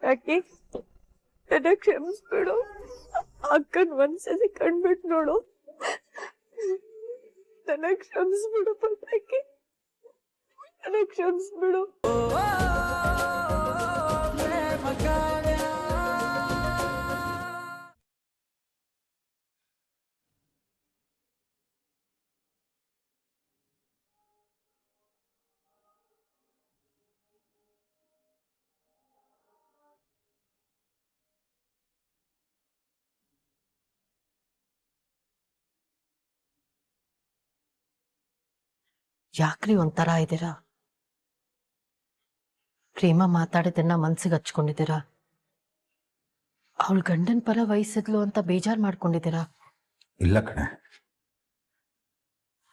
ಪಟಾಕಿ ನನ್ನ ಕ್ಷಮಿಸ್ಬಿಡು. ಅಕ್ಕನ್ ಒಂದ್ಸಲಿ ಕಣ್ಬಿಟ್ಟು ನೋಡು. ನನ್ನ ಕ್ಷಮಿಸ್ಬಿಡು ಪಟಾಕಿ, ನನ್ನ ಕ್ಷಮಿಸ್ಬಿಡು. ಯಾಕ್ರಿ ಒಂಥರ ಇದ್ದೀರಾ? ಪ್ರೇಮ ಮಾತಾಡಿದ್ದನ್ನ ಮನ್ಸಿಗೆ ಹಚ್ಕೊಂಡಿದ್ದೀರಾ? ಅವಳು ಗಂಡನ ಪರ ವಹಿಸಿದ್ಲು ಅಂತ ಬೇಜಾರು ಮಾಡ್ಕೊಂಡಿದ್ದೀರಾ? ಇಲ್ಲ ಕಣೆ,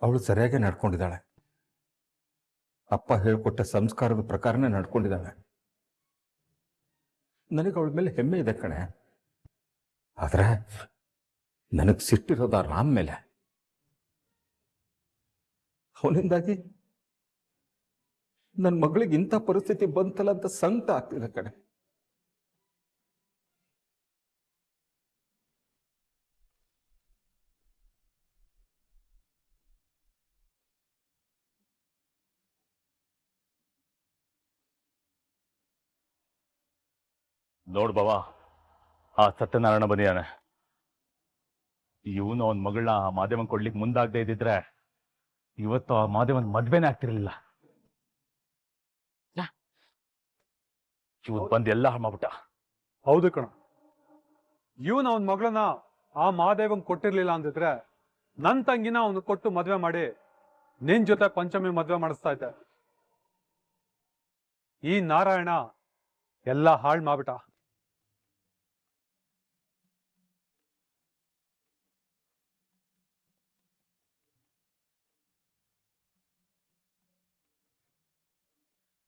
ಅವಳು ಸರಿಯಾಗಿ ನಡ್ಕೊಂಡಿದ್ದಾಳೆ. ಅಪ್ಪ ಹೇಳ್ಕೊಟ್ಟ ಸಂಸ್ಕಾರದ ಪ್ರಕಾರನೇ ನಡ್ಕೊಂಡಿದ್ದಾಳೆ. ನನಗೆ ಅವಳ ಮೇಲೆ ಹೆಮ್ಮೆ ಇದೆ ಕಣೆ. ಆದ್ರೆ ನನಗೆ ಸಿಟ್ಟಿರೋದ ರಾಮ್ ಮೇಲೆ. ಅವನಿಂದಾಗಿ ನನ್ನ ಮಗಳಿಗೆ ಇಂಥ ಪರಿಸ್ಥಿತಿ ಬಂತಲ್ಲ ಅಂತ ಸಂಕಟ ಆಗ್ತಿದೆ ಕಣೆ. ನೋಡ್ ಬಾವಾ, ಆ ಸತ್ಯನಾರಾಯಣ ಬಂದಿದ್ದಾನೆ. ಇವನು ಅವನ ಮಗಳನ್ನ ಮಾದೇವನ್ ಕೊಡ್ಲಿಕ್ಕೆ ಮುಂದಾಗದೆ ಇದ್ದಿದ್ರೆ ಇವತ್ತು ಆ ಮಾದೇವನ್ ಮದ್ವೆನೇ ಆಗ್ತಿರ್ಲಿಲ್ಲ. ಇವತ್ತು ಬಂದು ಎಲ್ಲ ಹಾಳು ಮಾಡ್ಬಿಟ್ಟ. ಹೌದು ಕಣ, ಇವನು ಅವನ ಮಗಳನ್ನ ಆ ಮಹಾದೇವಂಗ್ ಕೊಟ್ಟಿರ್ಲಿಲ್ಲ ಅಂದಿದ್ರೆ ನನ್ ತಂಗಿನ ಅವನು ಕೊಟ್ಟು ಮದ್ವೆ ಮಾಡಿ ನಿನ್ ಜೊತೆ ಪಂಚಮಿ ಮದ್ವೆ ಮಾಡಿಸ್ತಾ ಇದ್ದೆ. ಈ ನಾರಾಯಣ ಎಲ್ಲ ಹಾಳು ಮಾಡ್ಬಿಟ್ಟ.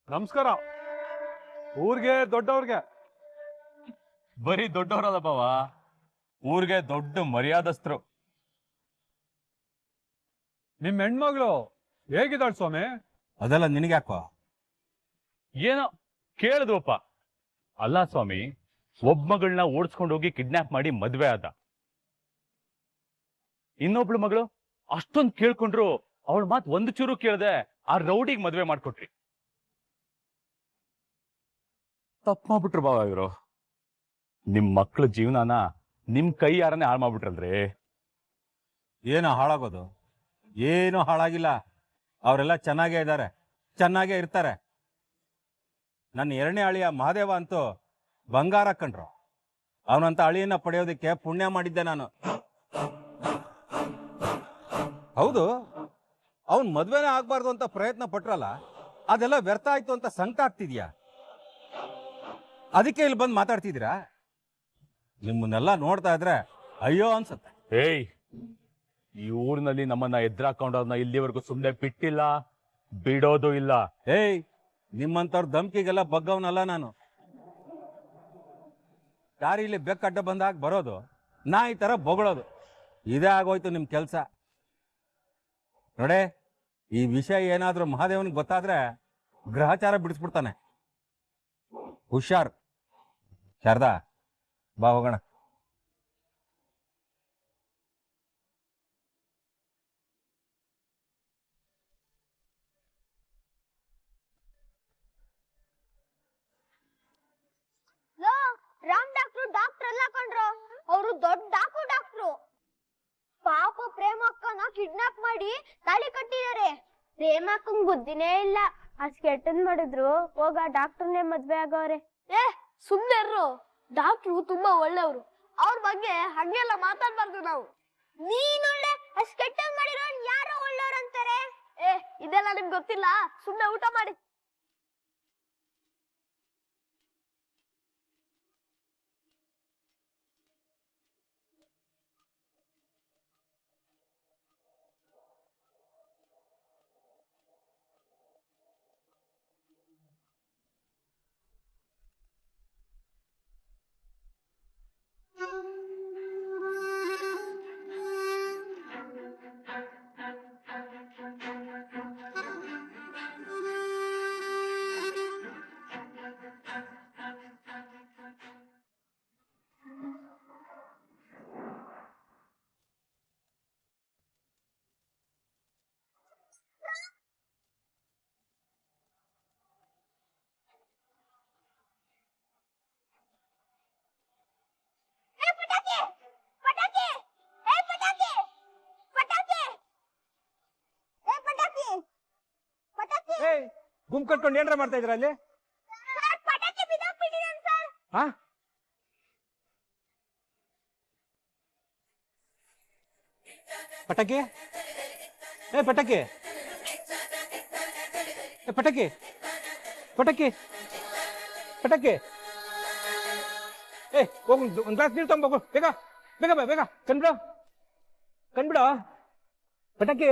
ನಮಸ್ಕಾರ. ಊರ್ಗೆ ದೊಡ್ಡವ್ರಿಗೆ. ಬರೀ ದೊಡ್ಡವರಲ್ಲ ಬಾವ, ಊರಿಗೆ ದೊಡ್ಡ ಮರ್ಯಾದಸ್ಥರು. ನಿಮ್ ಹೆಣ್ಮಗಳು ಹೇಗಿದ್ದಾಳ ಸ್ವಾಮಿ? ಅದೆಲ್ಲ ನಿನಗೆ ಯಾಕೋ? ಏನೋ ಕೇಳಿದ್ವಪ್ಪ. ಅಲ್ಲ ಸ್ವಾಮಿ, ಒಬ್ಬ ಮಗಳನ್ನ ಓಡಿಸ್ಕೊಂಡು ಹೋಗಿ ಕಿಡ್ನಾಪ್ ಮಾಡಿ ಮದ್ವೆ ಆದ. ಇನ್ನೊಬ್ಳು ಮಗಳು ಅಷ್ಟೊಂದು ಕೇಳ್ಕೊಂಡ್ರು ಅವಳ ಮಾತು ಒಂದು ಚೂರು ಕೇಳದೆ ಆ ರೌಡಿಗೆ ಮದ್ವೆ ಮಾಡ್ಕೊಟ್ರಿ. ತಪ್ಪು ಮಾಡ್ಬಿಟ್ರು ಬಾವ ಇವರು. ನಿಮ್ ಮಕ್ಳ ಜೀವನಾನ ನಿಮ್ ಕೈ ಯಾರನ್ನೇ ಹಾಳು ಮಾಡ್ಬಿಟ್ರಲ್ರಿ. ಏನೋ ಹಾಳಾಗೋದು? ಏನೂ ಹಾಳಾಗಿಲ್ಲ. ಅವರೆಲ್ಲ ಚೆನ್ನಾಗೇ ಇದ್ದಾರೆ, ಚೆನ್ನಾಗೇ ಇರ್ತಾರೆ. ನನ್ನ ಎರಡನೇ ಅಳಿಯ ಮಹಾದೇವ ಅಂತೂ ಬಂಗಾರ ಕಂಡ್ರು. ಅವನಂತ ಅಳಿಯನ್ನ ಪಡೆಯೋದಕ್ಕೆ ಪುಣ್ಯ ಮಾಡಿದ್ದೆ ನಾನು. ಹೌದು, ಅವನ್ ಮದ್ವೆನೇ ಆಗ್ಬಾರ್ದು ಅಂತ ಪ್ರಯತ್ನ ಪಟ್ರಲ್ಲ, ಅದೆಲ್ಲ ವ್ಯರ್ಥ ಆಯ್ತು ಅಂತ ಸಂಕಟ ಆಗ್ತಿದ್ಯಾ? ಅದಕ್ಕೆ ಇಲ್ಲಿ ಬಂದು ಮಾತಾಡ್ತಿದ್ದೀರಾ? ನಿಮ್ಮನ್ನೆಲ್ಲ ನೋಡ್ತಾ ಇದ್ರೆ ಅಯ್ಯೋ ಅನ್ಸತ್ತೆ. ಏಯ್, ಈ ಊರಿನಲ್ಲಿ ನಮ್ಮನ್ನ ಎದುರಾಕೊಂಡವ್ರನ್ನ ಇಲ್ಲಿವರೆಗೂ ಸುಮ್ಮನೆ ಬಿಟ್ಟಿಲ್ಲ, ಬಿಡೋದು ಇಲ್ಲ. ಏಯ್, ನಿಮ್ಮಂತವ್ರ ಧಮ್ಕಿಗೆಲ್ಲ ಬಗ್ಗವನಲ್ಲ ನಾನು. ದಾರಿಲಿ ಬೆಕ್ಕಡ್ಡ ಬಂದಾಗ ಬರೋದು, ನಾ ಈ ತರ ಬೊಗಳೋದು, ಇದೇ ಆಗೋಯ್ತು ನಿಮ್ ಕೆಲ್ಸ. ನೋಡೆ, ಈ ವಿಷಯ ಏನಾದ್ರೂ ಮಹಾದೇವನಿಗೆ ಗೊತ್ತಾದ್ರೆ ಗ್ರಹಚಾರ ಬಿಡಿಸ್ಬಿಡ್ತಾನೆ. ಹುಷಾರ್. ಶಾರದಾ, ಬಾ ಹೋಗೋಣ. ರಾಮ್ ಡಾಕ್ಟರ್ ಅಲ್ಲ ಕಣ್ರು, ಅವರು ದೊಡ್ಡ ಡಾಕ್ಟ್ರು. ಪಾಪ ಪ್ರೇಮಕ್ಕನ ಕಿಡ್ನಾಪ್ ಮಾಡಿ ತಾಳಿ ಕಟ್ಟಿದ್ದಾರೆ. ಪ್ರೇಮಕ್ಕಂಗ್ ಬುದ್ಧಿನೇ ಇಲ್ಲ, ಅಷ್ಟ್ ಕೆಟ್ಟದ್ ಮಾಡಿದ್ರು ಹೋಗ ಡಾಕ್ಟರ್ನೇ ಮದ್ವೆ ಆಗವ್ರೆ. ಸುಮ್ನೆ ಡಾಕ್ಟ್ರು ತುಂಬಾ ಒಳ್ಳೆಯವರು, ಅವ್ರ ಬಗ್ಗೆ ಹಂಗೆಲ್ಲ ಮಾತಾಡ್ಬಾರ್ದು ನಾವು. ನೀನೊಳ್ಳೆ ಅಷ್ಟ್ ಕೆಟ್ಟದ್ ಮಾಡಿರೋ ಯಾರೋ ಒಳ್ಳೆಯವ್ರು ಅಂತಾರೆ. ಇದೆಲ್ಲ ನಿಮ್ಗೆ ಗೊತ್ತಿಲ್ಲ, ಸುಮ್ನೆ ಊಟ ಮಾಡಿ. ಗುಂಪು ಕಟ್ಕೊಂಡು ಏನ್ರ ಮಾಡ್ತಾ ಇದ್ರ ಅಲ್ಲಿ? ಪಟಾಕಿ ಬಿದ್ದೋಗ್ಬಿಟ್ಟಿದೆ ಸರ್. ಹಾ? ಪಟಾಕಿ? ಏ ಪಟಾಕಿ, ಏ ಪಟಾಕಿ, ಪಟಾಕಿ, ಪಟಾಕಿ. ಏ ಹೋಗು, ಒಂದ್ ಗ್ಲಾಸ್ ನೀರು ತಗೊಂಬೋಗು, ಬೇಗ ಬೇಗ ಬಾ, ಬೇಗ ಕಣ್ಬಿಡ, ಕಣ್ಬಿಡ. ಪಟಾಕಿ.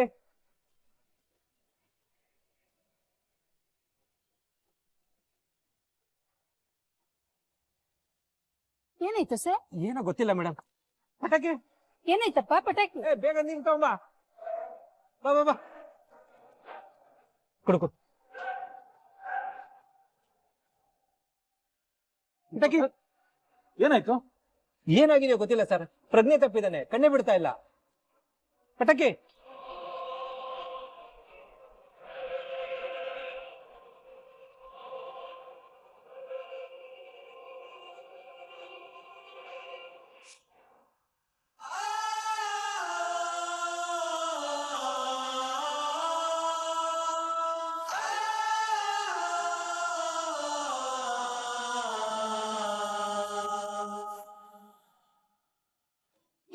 ಏನಾಯ್ತು ಸರ್? ಏನೋ ಗೊತ್ತಿಲ್ಲ ಮೇಡಮ್. ಪಟಾಕಿ. ಏನಾಯ್ತಪ್ಪ ಪಟಾಕಿ? ಏ ಬೇಗ ನೀನ್ ತಗೊಂಬಾ, ಬಾ ಬಾ ಬಾ. ಕೊಡು. ಪಟಾಕಿ. ಏನಾಯ್ತು? ಏನಾಗಿದೆಯೋ ಗೊತ್ತಿಲ್ಲ ಸರ್, ಪ್ರಜ್ಞೆ ತಪ್ಪಿದ್ದಾನೆ, ಕಣ್ಣೇ ಬಿಡ್ತಾ ಇಲ್ಲ. ಪಟಾಕಿ.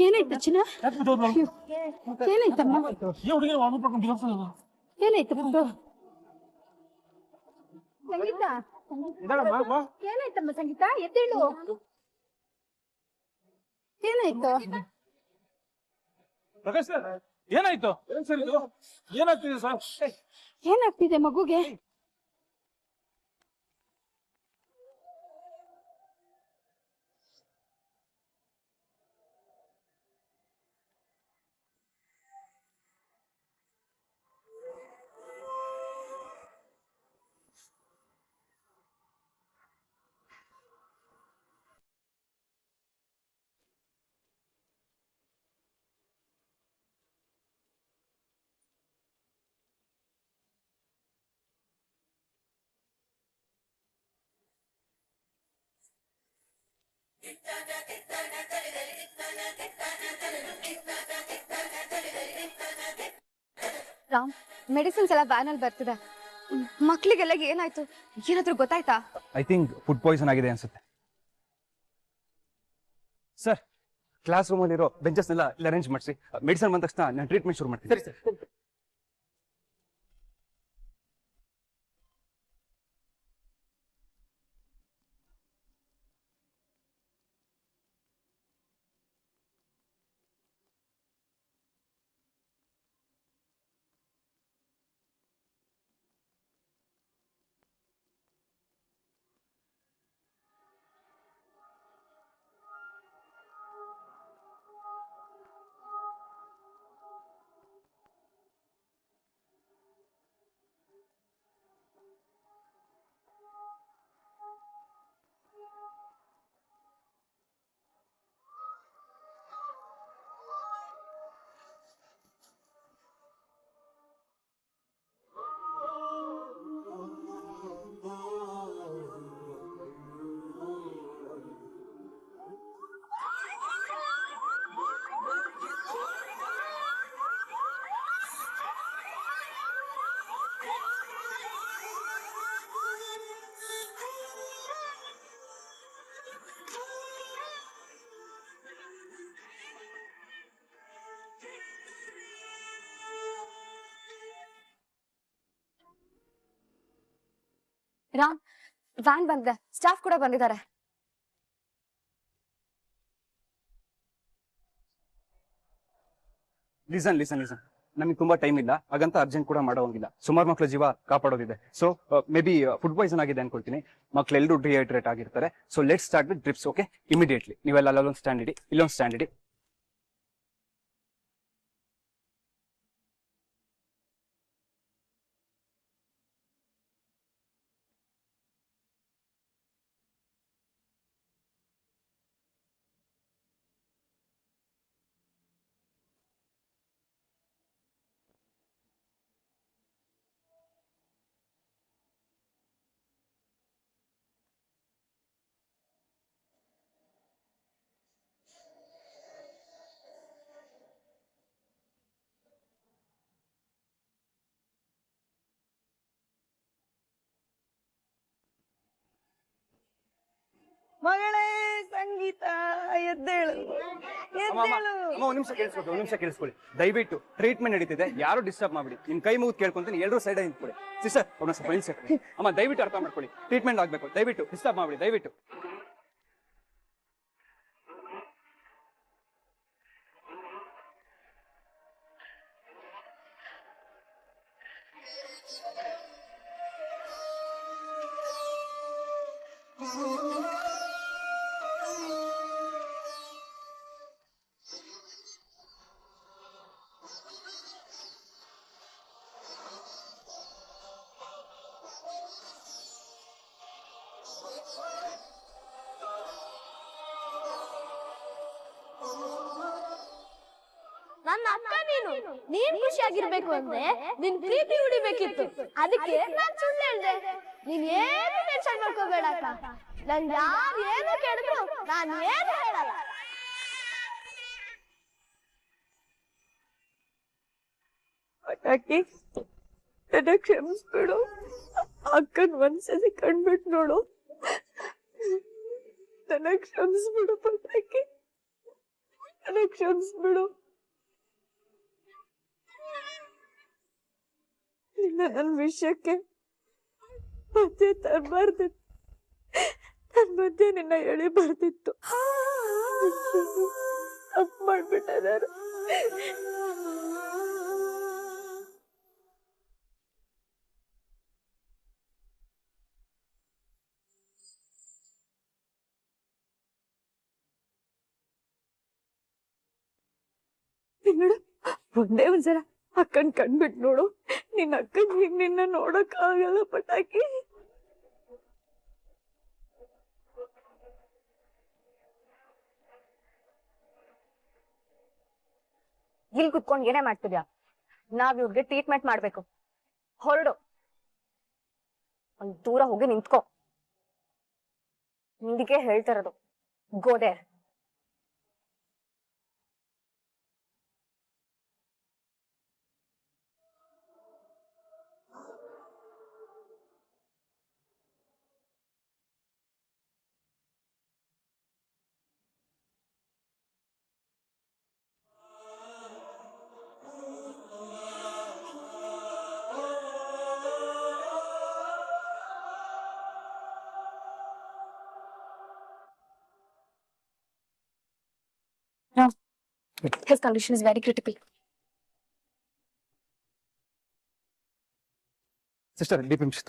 ಏನಾಯ್ತು ಚಿನ್ನ? ಏನಾಯ್ತಮ್ಮ? ಏನಾಯ್ತು ಪುಟ್ಟು? ಸಂಗೀತ, ಏನಾಯ್ತಮ್ಮ ಸಂಗೀತ? ಎದ್ದೇಳು. ಏನಾಯ್ತು? ಪ್ರಕಾಶ್ ಸರ್, ಏನಾಯ್ತು? ಏನ್ ಸರ್ ಇದು? ಏನಾಗ್ತಿದೆ ಸರ್? ಏನಾಗ್ತಿದೆ ಮಗುಗೆ? ರಾಮ್, ಮೆಡಿಸಿನ್ಸ್ ಎಲ್ಲ ವ್ಯಾನ್ ಅಲ್ಲಿ ಬರ್ತಿದೆ. ಮಕ್ಳಿಗೆಲ್ಲ ಏನಾಯ್ತು? ಏನಾದ್ರೂ ಗೊತ್ತಾಯ್ತಾ? ಐ ಥಿಂಕ್ ಫುಡ್ ಪಾಯ್ಸನ್ ಆಗಿದೆ ಅನ್ಸುತ್ತೆ ಸರ್. ಕ್ಲಾಸ್ ರೂಮಲ್ಲಿರೋ ಬೆಂಚಸ್ನೆಲ್ಲ ಇಲ್ಲಿ ಅರೇಂಜ್ ಮಾಡಿಸಿ, ಮೆಡಿಸನ್ ಬಂದ ತಕ್ಷಣ ನಾನು ಟ್ರೀಟ್ಮೆಂಟ್ ಶುರು ಮಾಡ್ತೀನಿ. ಸರಿ ಸರ್. ರಾಮ್, ವ್ಯಾನ್ ಬಂದಿದೆ, ಸ್ಟಾಫ್ ಕೂಡ ಬಂದಿದ್ದಾರೆ. ಲಿಸನ್ ಲಿಸನ್ ಲಿಸನ್, ನಮಗೆ ತುಂಬಾ ಟೈಮ್ ಇಲ್ಲ, ಹಾಗಂತ ಅರ್ಜೆಂಟ್ ಕೂಡ ಮಾಡೋಂಗಿಲ್ಲ. ಸುಮಾರು ಮಕ್ಕಳ ಜೀವ ಕಾಪಾಡೋದಿದೆ. So maybe food poison ಆಗಿದೆ ಅನ್ಕೊಳ್ತೀನಿ. ಮಕ್ಳೆಲ್ಲರೂ ಡಿಹೈಡ್ರೇಟ್ ಆಗಿರ್ತಾರೆ. So let start with drips. Okay, immediately ನೀವೆಲ್ಲ ಅಲ್ಲೊಂದು ಸ್ಟ್ಯಾಂಡ್ ಇಡಿ, ಇಲ್ಲೊಂದು ಸ್ಟ್ಯಾಂಡ್ ಇಡಿ. ಮಗಳೇ ಸಂಗೀತ ಎದ್ದೇಳು ಒಂದ್ ನಿಮಿಷ ಕೇಳಿಸ್ಕೊಳ್ಳಿ ದಯವಿಟ್ಟು ಟ್ರೀಟ್ಮೆಂಟ್ ನಡೀತಿದೆ, ಯಾರು ಡಿಸ್ಟರ್ಬ್ ಮಾಡ್ಬಿಡಿ. ನಿಮ್ ಕೈ ಮುಗಿದು ಕೇಳ್ಕೊಂತೀನಿ, ಎಲ್ಲರೂ ಸೈಡ್ ನಿಂತ್ಕೊಳ್ಳಿ. ಸಿಸ್ಟರ್ ಅವ್ರನ್ನ ಸ್ವಲ್ಪ ನಿಲ್ಸಿ. ಅಮ್ಮ ದಯವಿಟ್ಟು ಅರ್ಥ ಮಾಡ್ಕೊಳ್ಳಿ, ಟ್ರೀಟ್ಮೆಂಟ್ ಆಗ್ಬೇಕು, ದಯವಿಟ್ಟು ಡಿಸ್ಟರ್ಬ್ ಮಾಡ್ಬಿಡಿ ದಯವಿಟ್ಟು. ನನ್ನ ಅಕ್ಕ ನೀನ್ ಖುಷಿಯಾಗಿರ್ಬೇಕು ಅಂದ್ರೆ ನಿನ್ ಪ್ರೀತಿ ಉಡಿಬೇಕಿತ್ತು. ಅದಕ್ಕೆ ನಾನ್ ಸುಳ್ಳು ಹೇಳ್ದೆ. ನೀನ್ ಏನು ಟೆನ್ಷನ್ ಮಾಡ್ಕೋಬೇಡ ಅಕ್ಕ. ನನ್ ಯಾರು ಏನು ಕೇಳಿದ್ರು ನಾನ್ ಏನು ಹೇಳಲ್ಲ. ಪಟಾಕಿ ನನ್ನ ಕ್ಷಮಿಸ್ಬಿಡು. ಅಕ್ಕನ್ ಒಂದ್ಸತಿ ಕಣ್ಬಿಟ್ಟು ನೋಡು. ನನ್ನ ಕ್ಷಮಿಸ್ಬಿಡು ಪಟಾಕಿ, ನನ್ನ ಕ್ಷಮಿಸ್ಬಿಡು. ನಿನ್ನ ನನ್ನ ವಿಷಯಕ್ಕೆ ಮಧ್ಯೆ ತರಬಾರ್ದಿತ್ತು, ನನ್ ಮಧ್ಯೆ ನಿನ್ನ ಎಳಿಬಾರ್ದಿತ್ತು. ತಪ್ಪು ಮಾಡ್ಬಿಟ್ಟಿದ್ದಾರೆ. ನೋಡು, ಒಂದೇ ಒಂದ್ಸಲ ಅಕ್ಕನ್ ಕಣ್ಬಿಟ್ ನೋಡು. ನಿನ್ನ ಅಕ್ಕನ್ ಹೀಗ್ ನಿನ್ನ ನೋಡಕ್ ಆಗಲ್ಲ ಪಟಾಕಿ. ಇಲ್ಲಿ ಕುತ್ಕೊಂಡ್ ಏನೇ ಮಾಡ್ತಿದ್ಯಾ? ನಾವ್ ಇವ್ರಿಗೆ ಟ್ರೀಟ್ಮೆಂಟ್ ಮಾಡ್ಬೇಕು. ಹೊರಡು, ಒಂದ್ ದೂರ ಹೋಗಿ ನಿಂತ್ಕೋ. ನಿಂದಿಗೆ ಹೇಳ್ತಿರೋದು, ಗೋಡೆ. His condition is very critical. Sister dip ನಿಮಿಷ